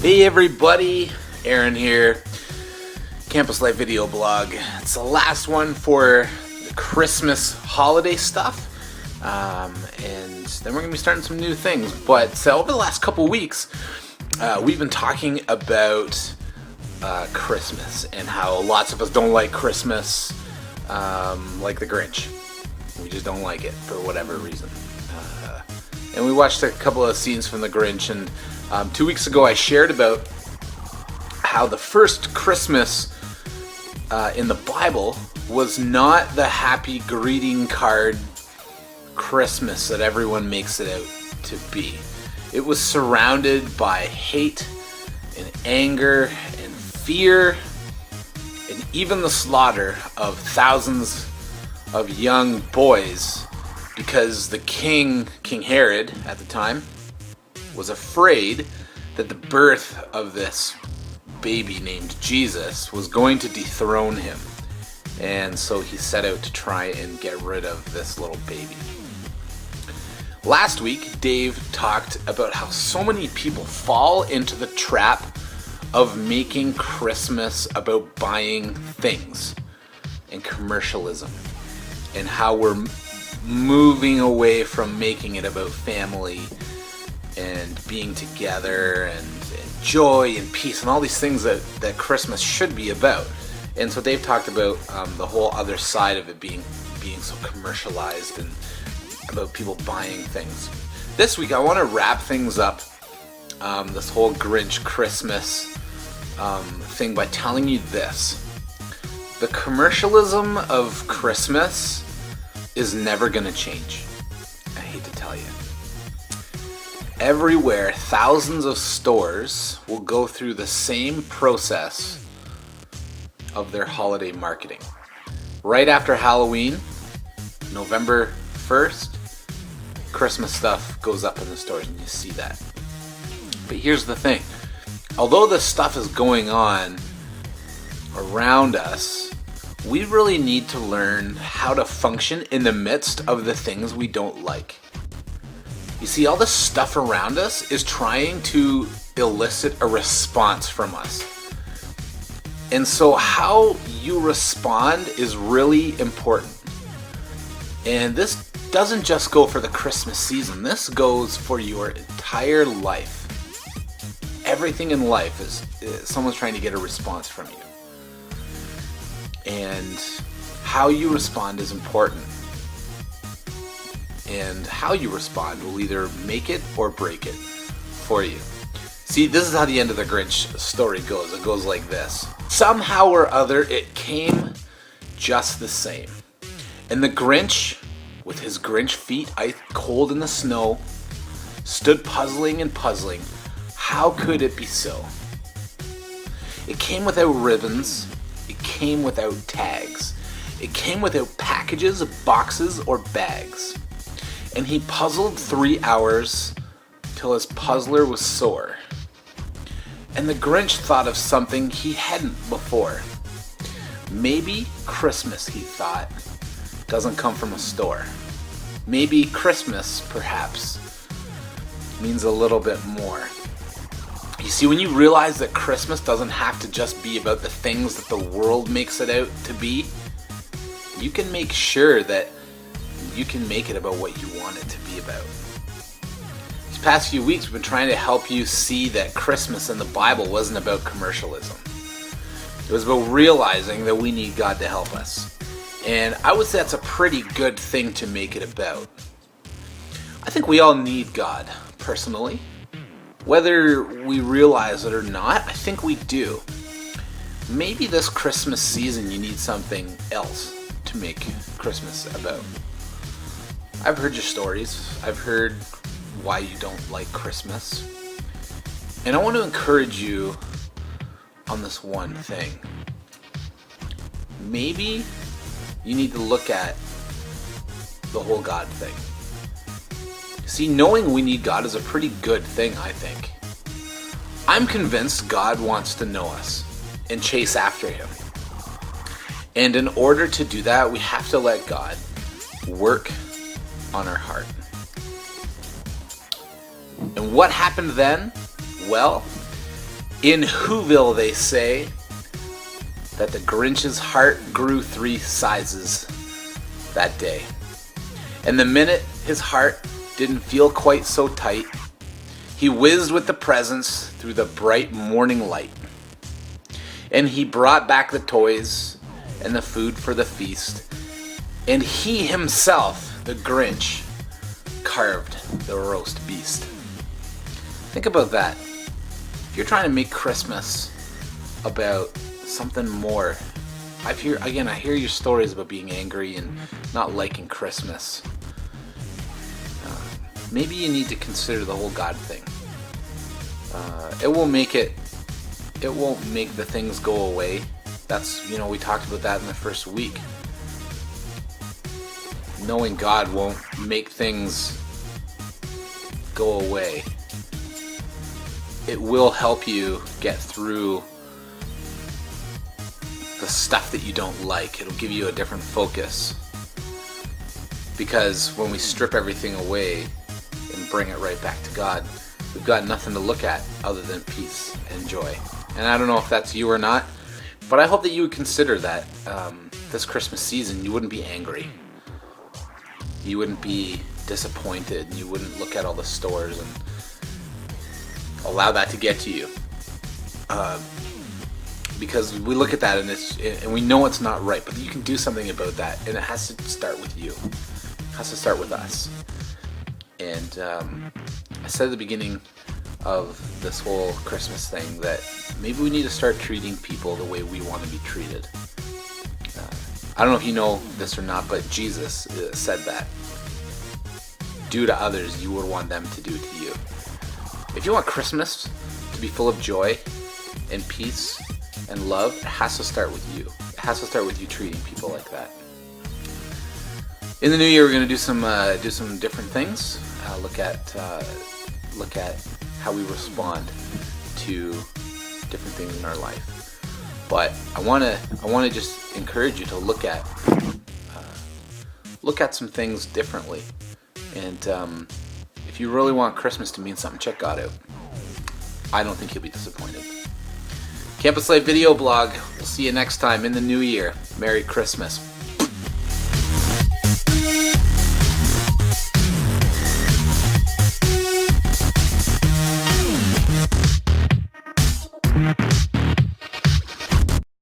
Hey everybody, Aaron here, Campus Life Video Blog. It's the last one for the Christmas holiday stuff, and then we're going to be starting some new things. But over the last couple weeks, we've been talking about Christmas and how lots of us don't like Christmas, like the Grinch. We just don't like it for whatever reason. And we watched a couple of scenes from the Grinch, and 2 weeks ago I shared about how the first Christmas in the Bible was not the happy greeting card Christmas that everyone makes it out to be. It was surrounded by hate and anger and fear and even the slaughter of thousands of young boys because the King Herod at the time was afraid that the birth of this baby named Jesus was going to dethrone him. And so he set out to try and get rid of this little baby. Last week, Dave talked about how so many people fall into the trap of making Christmas about buying things and commercialism, and how we're moving away from making it about family and being together and joy and peace and all these things that Christmas should be about. And so Dave talked about the whole other side of it being so commercialized and about people buying things. This week I want to wrap things up, this whole Grinch Christmas thing, by telling you this. The commercialism of Christmas is never going to change. I hate to tell you. Everywhere, thousands of stores will go through the same process of their holiday marketing. Right after Halloween, November 1st, Christmas stuff goes up in the stores, and you see that. But here's the thing. Although this stuff is going on around us, we really need to learn how to function in the midst of the things we don't like. You see, all this stuff around us is trying to elicit a response from us. And so how you respond is really important. And this doesn't just go for the Christmas season. This goes for your entire life. Everything in life is someone's trying to get a response from you. And how you respond is important. And how you respond will either make it or break it for you. See, this is how the end of the Grinch story goes. It goes like this. Somehow or other, it came just the same. And the Grinch, with his Grinch feet ice cold in the snow, stood puzzling and puzzling. How could it be so? It came without ribbons. It came without tags. It came without packages, boxes, or bags. And he puzzled 3 hours till his puzzler was sore. And the Grinch thought of something he hadn't before. Maybe Christmas, he thought, doesn't come from a store. Maybe Christmas, perhaps, means a little bit more. You see, when you realize that Christmas doesn't have to just be about the things that the world makes it out to be, you can make sure that you can make it about what you want it to be about. These past few weeks, we've been trying to help you see that Christmas in the Bible wasn't about commercialism. It was about realizing that we need God to help us. And I would say that's a pretty good thing to make it about. I think we all need God, personally. Whether we realize it or not, I think we do. Maybe this Christmas season you need something else to make Christmas about. I've heard your stories. I've heard why you don't like Christmas. And I want to encourage you on this one thing. Maybe you need to look at the whole God thing. See, knowing we need God is a pretty good thing, I think. I'm convinced God wants to know us and chase after Him. And in order to do that, we have to let God work on our heart. And what happened then? Well, In Whoville, they say that the Grinch's heart grew 3 sizes that day. And the minute his heart didn't feel quite so tight, he whizzed with the presents through the bright morning light. And he brought back the toys and the food for the feast. And he himself, the Grinch, carved the roast beast. Think about that. If you're trying to make Christmas about something more, I hear your stories about being angry and not liking Christmas. Maybe you need to consider the whole God thing. It won't make the things go away. That's, we talked about that in the first week. Knowing God won't make things go away. It will help you get through the stuff that you don't like. It'll give you a different focus. Because when we strip everything away and bring it right back to God, we've got nothing to look at other than peace and joy. And I don't know if that's you or not, but I hope that you would consider that this Christmas season you wouldn't be angry. You wouldn't be disappointed. You wouldn't look at all the stores and allow that to get to you. Because we look at that and we know it's not right, but you can do something about that, and it has to start with you. It has to start with us. And I said at the beginning of this whole Christmas thing that maybe we need to start treating people the way we want to be treated. I don't know if you know this or not, but Jesus said that. Do to others you would want them to do to you. If you want Christmas to be full of joy and peace and love, it has to start with you. It has to start with you treating people like that. In the new year, we're going to do some different things. Look at how we respond to different things in our life. But I want to just encourage you to look at some things differently. And if you really want Christmas to mean something, check God out. I don't think you'll be disappointed. Campus Life video blog. We'll see you next time in the new year. Merry Christmas.